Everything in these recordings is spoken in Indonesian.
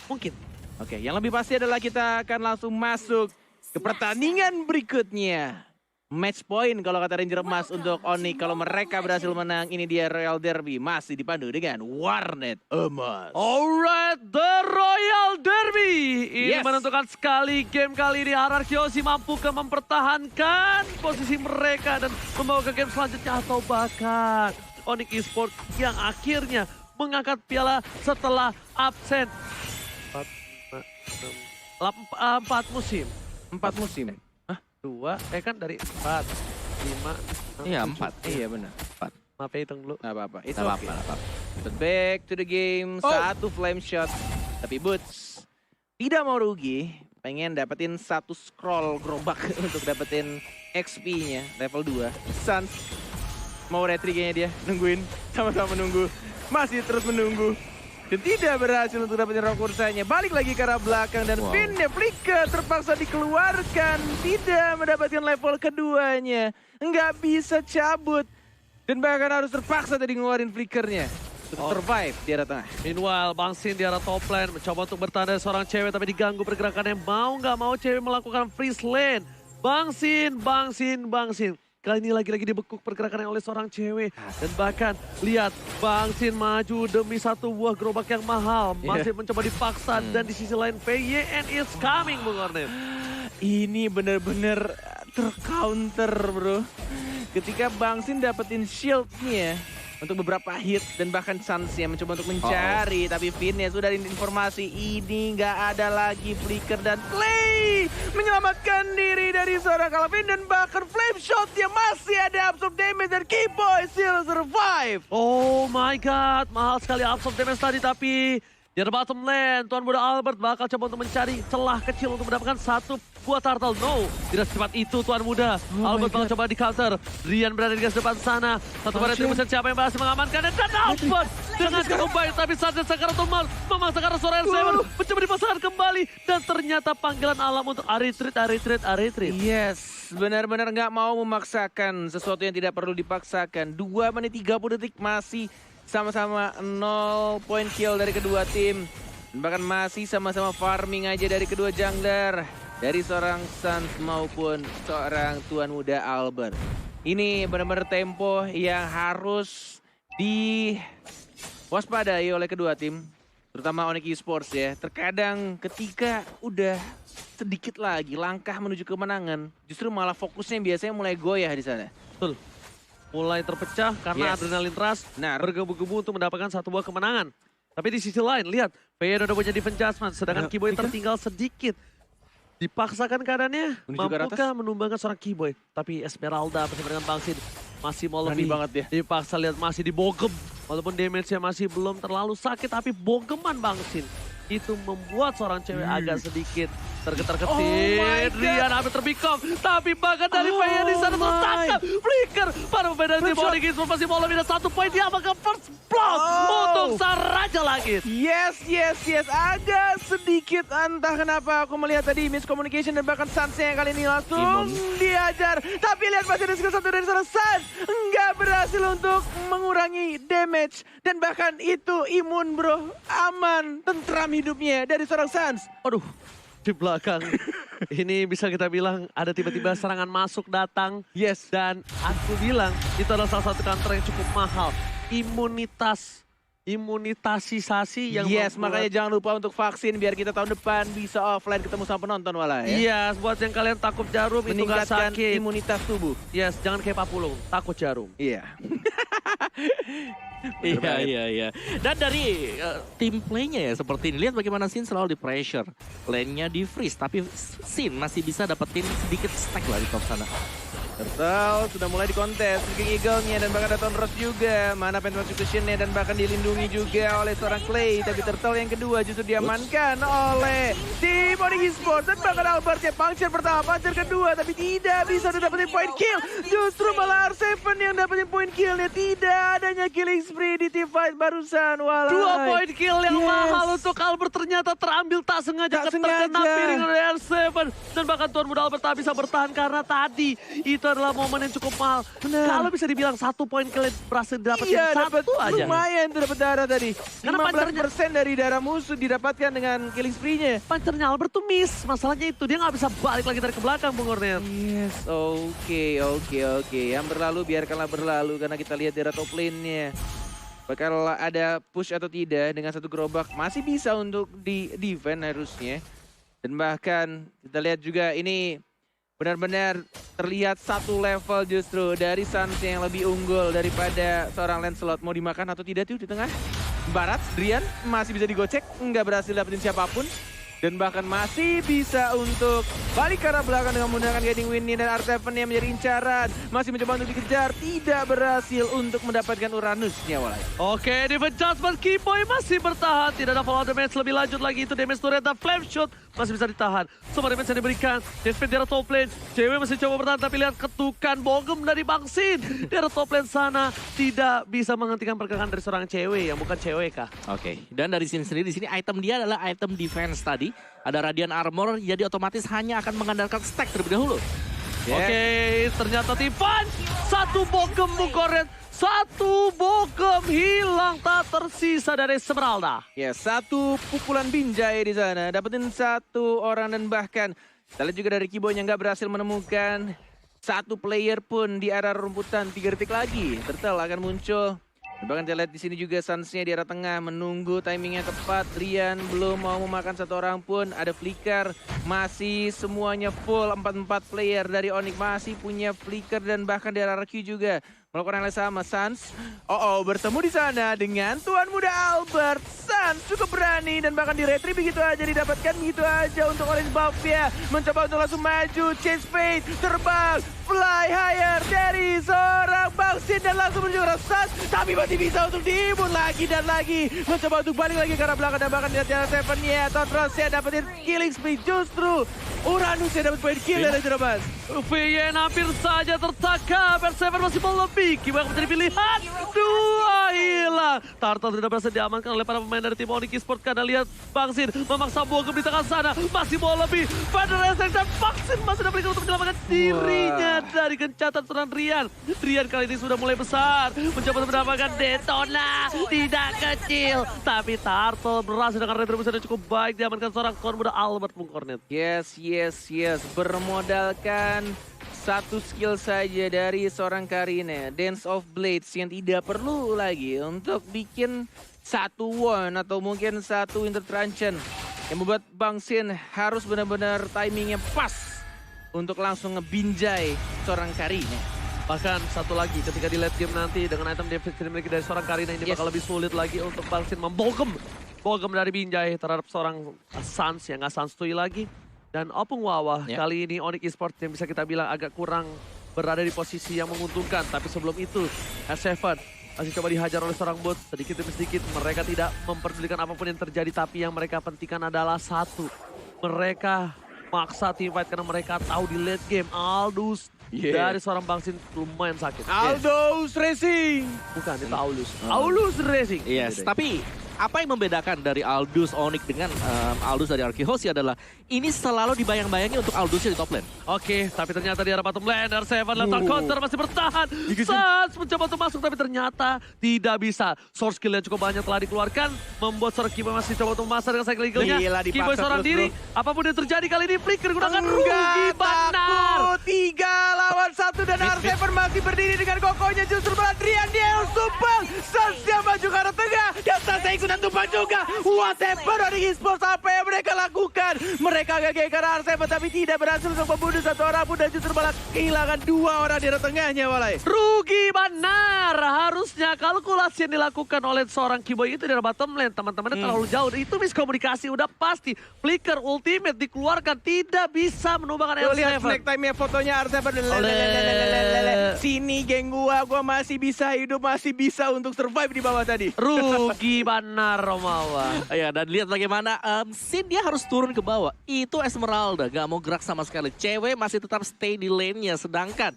Mungkin. Oke, yang lebih pasti adalah kita akan langsung masuk ke pertandingan berikutnya. Match point kalau kata Ranger Emas untuk Onyx. Kalau mereka berhasil menang, ini dia Royal Derby. Masih dipandu dengan Warnet Emas. Alright, The Royal Derby. Ini Yes. menentukan sekali game kali ini. Ararkyoshi mampu mempertahankan posisi mereka dan membawa ke game selanjutnya. Atau bahkan Onyx Esports yang akhirnya mengangkat piala setelah absen 4 musim. 4 musim. Dua, kan dari 4, 5, 6, Iya 7. 4. Iya benar. Maaf ya, hitung dulu. Nggak apa-apa. It's Nggak okay. apa-apa. But back to the game. Satu flame shot. Tapi Boots tidak mau rugi. Pengen dapetin satu scroll gerobak untuk dapetin XP-nya level 2. Suns mau retry kayaknya dia. Nungguin. Sama-sama menunggu. Masih terus menunggu. Dan tidak berhasil untuk dapetin rock kursanya. Balik lagi ke arah belakang dan Finnya Flicker terpaksa dikeluarkan. Tidak mendapatkan level keduanya. Nggak bisa cabut. Dan bahkan harus terpaksa tadi ngeluarin flickernya. Untuk survive di arah tengah. Meanwhile, Bang Sin di arah top lane mencoba untuk bertahan dari seorang cewek tapi diganggu pergerakannya. Mau nggak mau cewek melakukan freeze lane. Bang Sin. Kali ini lagi-lagi dibekuk pergerakannya oleh seorang cewek. Dan bahkan lihat Bang Sin maju demi satu buah gerobak yang mahal. Masih mencoba dipaksa dan di sisi lain PYN is coming Bung Ornit. Ini bener-bener tercounter bro. Ketika Bang Sin dapetin shieldnya untuk beberapa hit dan bahkan Suns-nya mencoba untuk mencari. Tapi Finnya sudah ada informasi ini nggak ada lagi flicker dan Clay menyelamatkan diri dari seorang Calvin dan bahkan flame shot yang masih ada absorb damage dan Keyboy still survive. Oh my god, mahal sekali absorb damage tadi tapi di bottom lane, Tuan Muda Albert bakal coba untuk mencari celah kecil untuk mendapatkan satu buah turtle. No, tidak secepat itu Tuan Muda. Albert bakal coba di counter. Rian berada di garis depan sana. Satu barang retribution siapa yang berhasil mengamankannya. Dan Albert dengan cukup baik. Tapi saatnya Sakaratul Mal memaksakan suara R7. Mencoba dipasangkan kembali. Dan ternyata panggilan alam untuk Aritrit. Yes, benar-benar nggak mau memaksakan sesuatu yang tidak perlu dipaksakan. 2 menit 30 detik masih sama-sama 0 point kill dari kedua tim. Dan bahkan masih sama-sama farming aja dari kedua jungler. Dari seorang Suns maupun seorang Tuan Muda Albert. Ini benar-benar tempo yang harus diwaspadai oleh kedua tim. Terutama Onyx Esports ya. Terkadang ketika udah sedikit lagi langkah menuju kemenangan. Justru malah fokusnya biasanya mulai goyah di sana. Betul. Mulai terpecah karena adrenalin rush bergebu-gebu untuk mendapatkan satu buah kemenangan. Tapi di sisi lain, lihat, PYN udah punya defense adjustment, sedangkan Keyboy tertinggal sedikit. Dipaksakan keadaannya, mampukah menumbangkan seorang Keyboy. Tapi Esmeralda bersama dengan Bang Sin masih mau lebih banget ya. dipaksa, lihat masih dibogem. Walaupun damage-nya masih belum terlalu sakit, tapi bogeman Bang Sin. Itu membuat seorang cewek agak sedikit tergetar-getir. Rian hampir terbikong. Tapi bahkan dari PYN di sana tertangkap. Flicker para pemain tim Onyx Esports masih mau lebih dari 1 poin. Dia apakah first blood untuk sang Raja Langit. Yes. Agak sedikit entah kenapa aku melihat tadi miscommunication dan bahkan Suns-nya yang kali ini langsung diajar. Tapi lihat masih ada skill satu dari seorang Suns. Nggak berhasil untuk mengurangi damage. Dan bahkan itu imun bro. Aman, tentram hidupnya dari seorang Suns. Aduh, di belakang. Ini bisa kita bilang ada tiba-tiba serangan masuk datang. Yes. Dan aku bilang itu adalah salah satu counter yang cukup mahal. Imunitasisasi yang makanya jangan lupa untuk vaksin biar kita tahun depan bisa offline ketemu sama penonton malah ya. Yes, buat yang kalian takut jarum itu gak Meningkatkan sakit. imunitas tubuh. Yes, jangan kayak Papulung, takut jarum. Iya. Iya. Dan dari tim playnya ya seperti ini. Lihat bagaimana Sin selalu di pressure. Lane-nya di freeze. Tapi Sin masih bisa dapetin sedikit stack lah di top sana. Turtle sudah mulai dikontes, King Eagle-nya dan bahkan ada Ton Ross juga. Mana Phantom Execution-nya dan bahkan dilindungi juga oleh seorang Clay. Tapi Turtle yang kedua justru diamankan oleh tim Onyx Esports. Dan bahkan Albert-nya puncture pertama, puncture kedua. Tapi tidak bisa dapetin point kill. Justru malah R7 yang dapetin point kill-nya. Tidak adanya killing spree di team fight barusan. Walai. 2 point kill yang mahal untuk Albert ternyata terambil tak sengaja terkena piring oleh R7. Dan bahkan Tuan Muda Albert tak bisa bertahan karena tadi itu adalah momen yang cukup mahal. Kalau bisa dibilang 1 poin kalian berhasil dapetin Iya, dapat satu aja. lumayan tuh dapat darah tadi. Karena 15% dari darah musuh didapatkan dengan killing spree-nya. Pancernya Albert tuh miss. Masalahnya itu, dia nggak bisa balik lagi dari ke belakang, Bung Cornet. Yes, oke. Yang berlalu biarkanlah berlalu karena kita lihat darah top lane-nya. Bakal ada push atau tidak dengan satu gerobak masih bisa untuk di defend harusnya. Dan bahkan kita lihat juga ini benar-benar terlihat satu level justru dari Suns yang lebih unggul daripada seorang Lancelot. Mau dimakan atau tidak tuh di tengah. Barat, Drian masih bisa digocek, nggak berhasil dapetin siapapun. Dan bahkan masih bisa untuk balik ke arah belakang dengan menggunakan Guiding Wind dan R7 yang menjadi incaran. Masih mencoba untuk dikejar, tidak berhasil untuk mendapatkan Uranusnya Walai. Oke, defense adjustment Keyboy masih bertahan. Tidak ada follow damage lebih lanjut lagi. Itu damage turret dan flame shot masih bisa ditahan. Semua damage yang diberikan. Defense dari top lane. Cewek masih coba bertahan tapi lihat ketukan bogem dari Bang Sin. Dari top lane sana tidak bisa menghentikan pergerakan dari seorang cewek yang bukan cewek kah? Oke, dan dari sini sendiri di sini item dia adalah item defense tadi. Ada Radiant Armor, jadi otomatis hanya akan mengandalkan stack terlebih dahulu. Oke, ternyata Tivan. Satu bogem Bung Cornet. Satu bogem hilang tak tersisa dari Esmeralda. Ya, satu pukulan binjai di sana. Dapetin satu orang dan bahkan kita lihat juga dari Keyboy yang nggak berhasil menemukan satu player pun di area rumputan. 3 detik lagi, Turtle akan muncul. Dan bahkan kita lihat di sini juga Suns-nya di arah tengah menunggu timingnya tepat. Rian belum mau memakan satu orang pun. Ada flicker, masih semuanya full 4-4 player dari Onyx masih punya flicker dan bahkan dari RRQ juga melakukan hal yang sama. Suns, bertemu di sana dengan Tuan Muda Albert. Suns cukup berani dan bahkan di retry begitu aja didapatkan begitu aja untuk Orange Buff ya. Mencoba untuk langsung maju, chase fade, terbang, fly higher dari seorang Bang Sin dan langsung menuju ke Suns. Tapi masih bisa untuk diimun lagi dan lagi. Mencoba untuk balik lagi ke arah belakang dan bahkan di atas Seven-nya. Totros-nya dapetin killing spree justru. Uranus-nya dapat poin kill dari Jerobas. VN hampir saja tertangkap. R7 masih mau lebih. Gimana menjadi pilihan? Dua hilang. Turtle tidak berhasil diamankan oleh para pemain dari tim Onyx Esports karena lihat Bang Sin memaksa bogem di tengah sana. Masih mau lebih. Federation dan Bang Sin masih dapat untuk menyelamatkan dirinya dari gencatan serangan Rian. Rian kali ini sudah mulai besar. Mencoba untuk mendapatkan detona. Tidak kecil. Tapi Turtle berhasil dengan retribusi yang cukup baik. Diamankan seorang Tuan Muda Albert Bung Cornet. Yes. Bermodalkan satu skill saja dari seorang Karina, Dance of Blades yang tidak perlu lagi untuk bikin satu one atau mungkin satu intertruncheon yang membuat Bang Sin harus benar-benar timingnya pas untuk langsung ngebinjai seorang Karina. Bahkan satu lagi ketika di late game nanti dengan item defense yang dimiliki dari seorang Karina ini bakal lebih sulit lagi untuk Bang Sin membogem dari Binjai terhadap seorang Suns yang nggak santuy lagi. Dan Opung Wawa kali ini Onyx Esports yang bisa kita bilang agak kurang berada di posisi yang menguntungkan. Tapi sebelum itu S7 masih coba dihajar oleh seorang bot. Sedikit demi sedikit mereka tidak memperdulikan apapun yang terjadi. Tapi yang mereka pentingkan adalah satu. Mereka maksa team fight karena mereka tahu di late game Aldous dari seorang Bang Sin lumayan sakit. Aldous Racing! Bukan, itu Aulus. Aulus Racing. Yes, tapi apa yang membedakan dari Aldous Onyx dengan Aldous dari Arkihosi adalah ini selalu dibayang-bayangi untuk Aldous di top lane. Oke, tapi ternyata di arah bottom lane, R7 lempar counter masih bertahan. Suns mencoba untuk masuk tapi ternyata tidak bisa. Source skill yang cukup banyak telah dikeluarkan, membuat seorang Keyboy masih coba untuk memasar dengan cycle eagle-nya. Gila, dipaksa Keyboy seorang terus, diri, apapun yang terjadi kali ini flicker gunakan rugi benar. 3 lawan 1 dan R7 masih berdiri dengan kokohnya justru Adrian dia yang tumpang. Suns yang maju ke arah tengah dan Suns ikutan tumpang juga. Whatever Onyx Esports apa yang mereka lakukan. Mereka gagal karena R7 tapi tidak berhasil untuk membunuh satu orang pun dan justru malah kehilangan 2 orang di arah tengahnya Walai. Rugi benar. Harusnya kalkulasi yang dilakukan oleh seorang Keyboy itu dari bottom lane. Teman-temannya terlalu jauh. Itu miskomunikasi udah pasti. Flicker ultimate dikeluarkan tidak bisa menumbangkan Lo R7. lihat snack time-nya fotonya R7. Sini geng gua masih bisa hidup, masih bisa untuk survive di bawah tadi. Rugi benar Romawa. Ya, dan lihat bagaimana Sin dia harus turun ke bawah. Itu Esmeralda gak mau gerak sama sekali. Cewek masih tetap stay di lane-nya. Sedangkan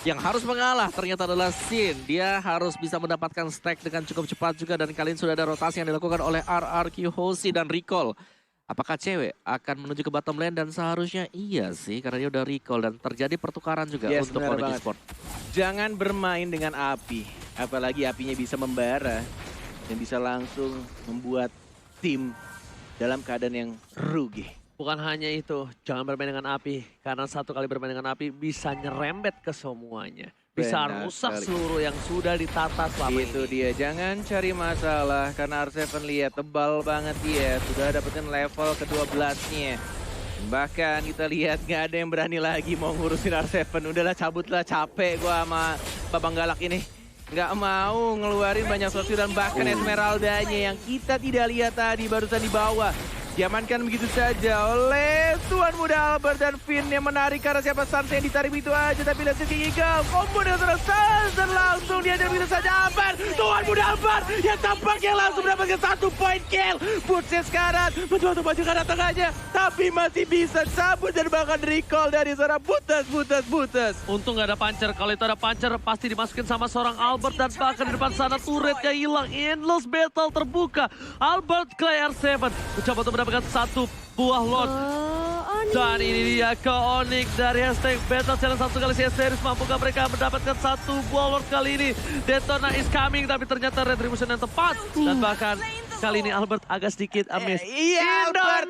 yang harus mengalah ternyata adalah Sin. Dia harus bisa mendapatkan stack dengan cukup cepat juga. Dan kali ini sudah ada rotasi yang dilakukan oleh RRQ Hoshi dan Recall. Apakah cewek akan menuju ke bottom lane dan seharusnya iya sih karena dia udah recall dan terjadi pertukaran juga Yes, untuk benar Onyx banget. Esports. Jangan bermain dengan api, apalagi apinya bisa membara dan bisa langsung membuat tim dalam keadaan yang rugi. Bukan hanya itu, jangan bermain dengan api. Karena satu kali bermain dengan api bisa nyerembet ke semuanya. Bisa Benar rusak sekali. seluruh yang sudah ditata selama Itu ini. dia, jangan cari masalah karena R7 lihat tebal banget dia, sudah dapetin level ke-12-nya. Bahkan kita lihat nggak ada yang berani lagi mau ngurusin R7. Udahlah cabutlah, capek gua sama Babang Galak ini. Nggak mau ngeluarin banyak sesuatu dan bahkan Esmeraldanya yang kita tidak lihat tadi barusan di bawah. Diamankan begitu saja oleh Tuan Muda Albert dan Finn yang menarik karena siapa Sansa yang ditarik begitu aja. Tapi lihat King Eagle, combo dengan seorang Sansa dan langsung diajar begitu saja Albert. Tuan Muda Albert yang tampaknya langsung mendapatkan 1 point kill. Bootsnya sekarang mencoba untuk maju ke arah tengahnya. Tapi masih bisa sabut dan bahkan recall dari seorang Butas. Untung nggak ada pancer. Kalau itu ada pancer pasti dimasukin sama seorang Albert. Dan bahkan di depan sana turretnya hilang. Endless battle terbuka. Albert Clay R7 mencoba untuk mendapatkan satu buah Lord. Dan ini dia ke Onyx dari hashtag Battle Challenge. Satu kali series, mampukah mereka mendapatkan satu buah Lord kali ini? Daytona is coming, tapi ternyata retribution yang tepat. Dan bahkan kali ini Albert agak sedikit miss. Iya, Albert.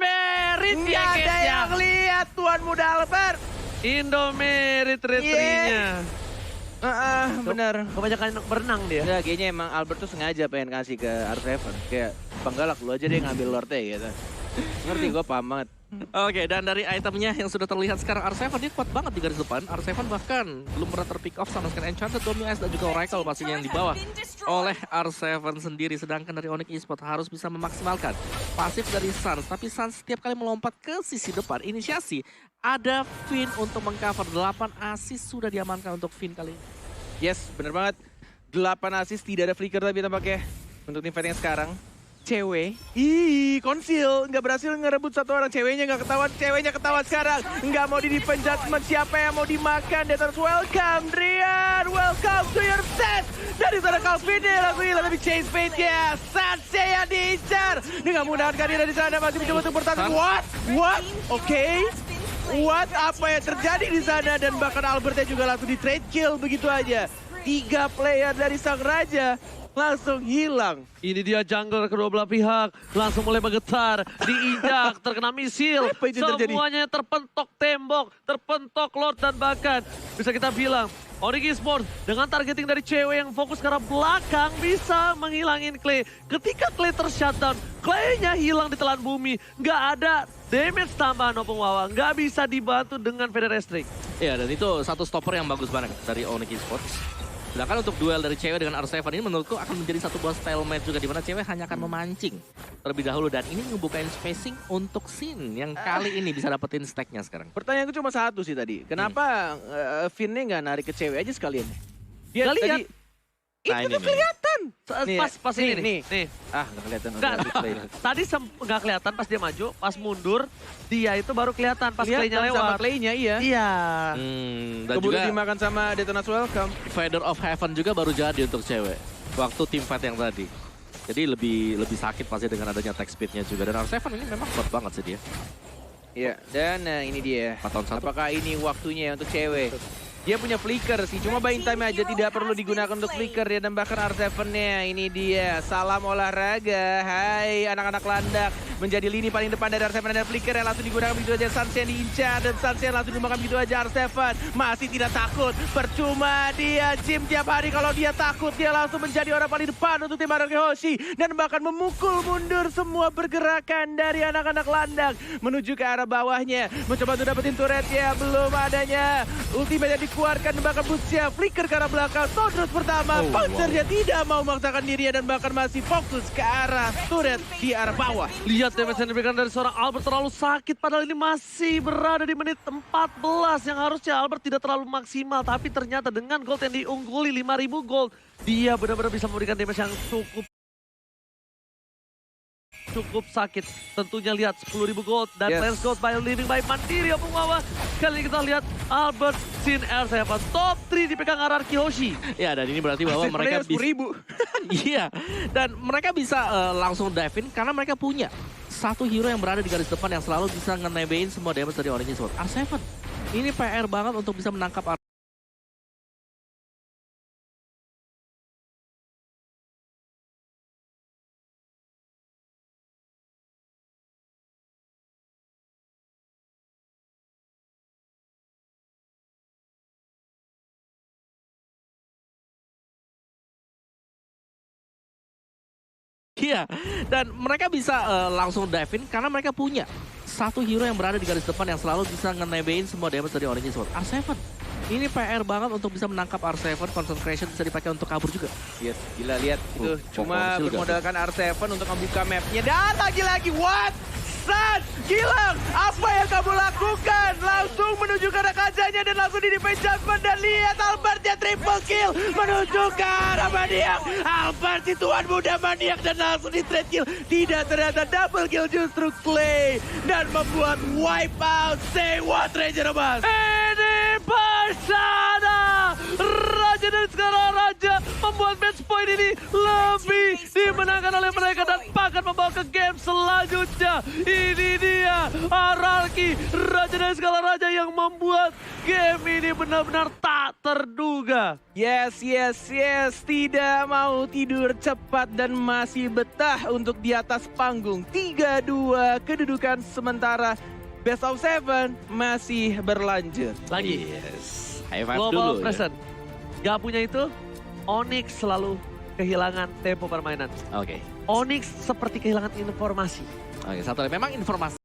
Indomerit Nggak ada yang lihat Tuan Muda Albert. Indomerit retrinya. Bener. Kebanyakan berenang dia. Enggak, kayaknya emang Albert tuh sengaja pengen kasih ke R7. Kayak, Bang Galak lu aja deh ngambil Lordnya gitu. Ngerti, gue paham banget. Oke, dan dari itemnya yang sudah terlihat sekarang R7 dia kuat banget di garis depan. R7 bahkan belum pernah terpick off sama sekali Enchanted, Dominus dan juga Oracle pastinya yang dibawa oleh R7 sendiri. Sedangkan dari Onyx Esports harus bisa memaksimalkan pasif dari Suns. Tapi Suns setiap kali melompat ke sisi depan, inisiasi ada Finn untuk mengcover. 8 assist sudah diamankan untuk Finn kali ini. Yes, bener banget. 8 assist, tidak ada flicker tapi tampaknya untuk tim fight yang sekarang. Cewek, konsil, nggak berhasil ngerebut satu orang. Ceweknya ketahuan sekarang. Nggak mau di defend judgment, siapa yang mau dimakan? Datang welcome, Drian, welcome to your set. Dari sana Calvin langsung hilang tapi chase fate-nya. Sanse yang diincar. Dengan mudahan dia dari sana masih mencoba untuk bertahan. What? Oke. What? Apa yang terjadi di sana? Dan bahkan Albertnya juga langsung di trade kill begitu aja. 3 player dari Sang Raja langsung hilang. Ini dia jungler kedua belah pihak. Langsung mulai bergetar. Diinjak, terkena misil. Apa itu terjadi? Semuanya terpentok tembok, terpentok Lord. Dan bahkan bisa kita bilang Onyx Esports dengan targeting dari cewek yang fokus ke arah belakang bisa menghilangin Clay. Ketika Clay tershutdown, Clay-nya hilang di telan bumi. Nggak ada damage tambahan Opung Wawa. Nggak bisa dibantu dengan Feather Restrict. Iya, dan itu satu stopper yang bagus banget dari Onyx Esports. Sedangkan untuk duel dari cewek dengan R7 ini menurutku akan menjadi satu buah stalemate juga, di mana cewek hanya akan memancing terlebih dahulu. Dan ini ngebukain spacing untuk Sin yang kali ini bisa dapetin stacknya sekarang. Pertanyaanku cuma satu sih tadi. Kenapa Finn-nya nggak narik ke cewek aja sekalian? Dia Nggak lihat. Itu Nah, ini tuh nih. kelihatan. Nih, Pas ini nih. Ah, nggak kelihatan. Nggak, tadi nggak kelihatan pas dia maju, pas mundur, dia itu baru kelihatan pas Clay-nya sama lewat. Clay-nya, iya. Iya. Dan Keburu juga dimakan sama Detona's Welcome. Feather of Heaven juga baru jadi untuk cewek waktu team fight yang tadi. Jadi lebih sakit pasti dengan adanya attack speed-nya juga. Dan R7 ini memang kuat banget sih dia. Iya, dan ini dia. 4 tahun 1. Apakah ini waktunya untuk cewek? Dia punya flicker sih, cuma buying time aja, tidak perlu digunakan untuk flicker ya. Dan bahkan R7-nya, ini dia. Salam olahraga, hai anak-anak landak. Menjadi lini paling depan dari R7 dan flicker yang langsung digunakan begitu aja. Sanse yang diincar dan Sanse yang langsung dimakan begitu aja. R7 masih tidak takut, percuma dia gym tiap hari. Kalau dia takut, dia langsung menjadi orang paling depan untuk tim Aroke Hoshi. Dan bahkan memukul mundur semua pergerakan dari anak-anak landak menuju ke arah bawahnya. Mencoba untuk dapetin turret ya, belum adanya. Ultimate yang dikeluarkan dan bahkan Bootsnya flicker ke arah belakang. Todros pertama, Panzernya tidak mau memaksakan dirinya dan bahkan masih fokus ke arah turret di arah bawah. Lihat damage yang diberikan dari seorang Albert terlalu sakit. Padahal ini masih berada di menit 14. Yang harusnya Albert tidak terlalu maksimal. Tapi ternyata dengan gold yang diungguli 5.000 gold. Dia benar-benar bisa memberikan damage yang cukup sakit. Tentunya lihat 10.000 gold dan Yes. Lance Gold by Living by Mandiri Opung Wawa. Kali ini kita lihat Albert, Sin, R7. Top 3 dipegang RRQ Hoshi. Ya, dan ini berarti bahwa Aset mereka player 10.000. Iya, dan mereka bisa langsung dive in karena mereka punya satu hero yang berada di garis depan yang selalu bisa ngenebein semua damage dari Origin Sword. R7, ini PR banget untuk bisa menangkap Iya, dan mereka bisa langsung dive in karena mereka punya satu hero yang berada di garis depan yang selalu bisa ngenebein semua damage dari Origin Sword. R7, ini PR banget untuk bisa menangkap R7, concentration bisa dipakai untuk kabur juga. Yes, gila lihat itu. Cuma Fosil bermodalkan R7 untuk membuka mapnya. Dan lagi-lagi, what? San, Gilang, apa yang kamu lakukan? Langsung menuju ke arah kajanya dan langsung di defense judgment. Dan lihat Albertnya triple kill menuju ke arah Maniak. Albert si tuan muda Maniak dan langsung di trade kill. Tidak, ternyata double kill justru Clay. Dan membuat wipe out. Say what, Ranger Abbas? Ini Persada! Raja dan sekarang Raja membuat match point ini lebih dimenangkan oleh mereka dan bahkan membawa ke game selanjutnya. Ini dia Aralki, Raja dan skala Raja yang membuat game ini benar-benar tak terduga. Yes, yes, yes. Tidak mau tidur cepat dan masih betah untuk di atas panggung. 3-2 kedudukan sementara. Best of 7 masih berlanjut. Lagi, Yes. High five Global dulu. Ya. Present. Gak punya itu, Onyx selalu kehilangan tempo permainan. Oke. Onyx seperti kehilangan informasi. Oke, satu lagi. Memang informasi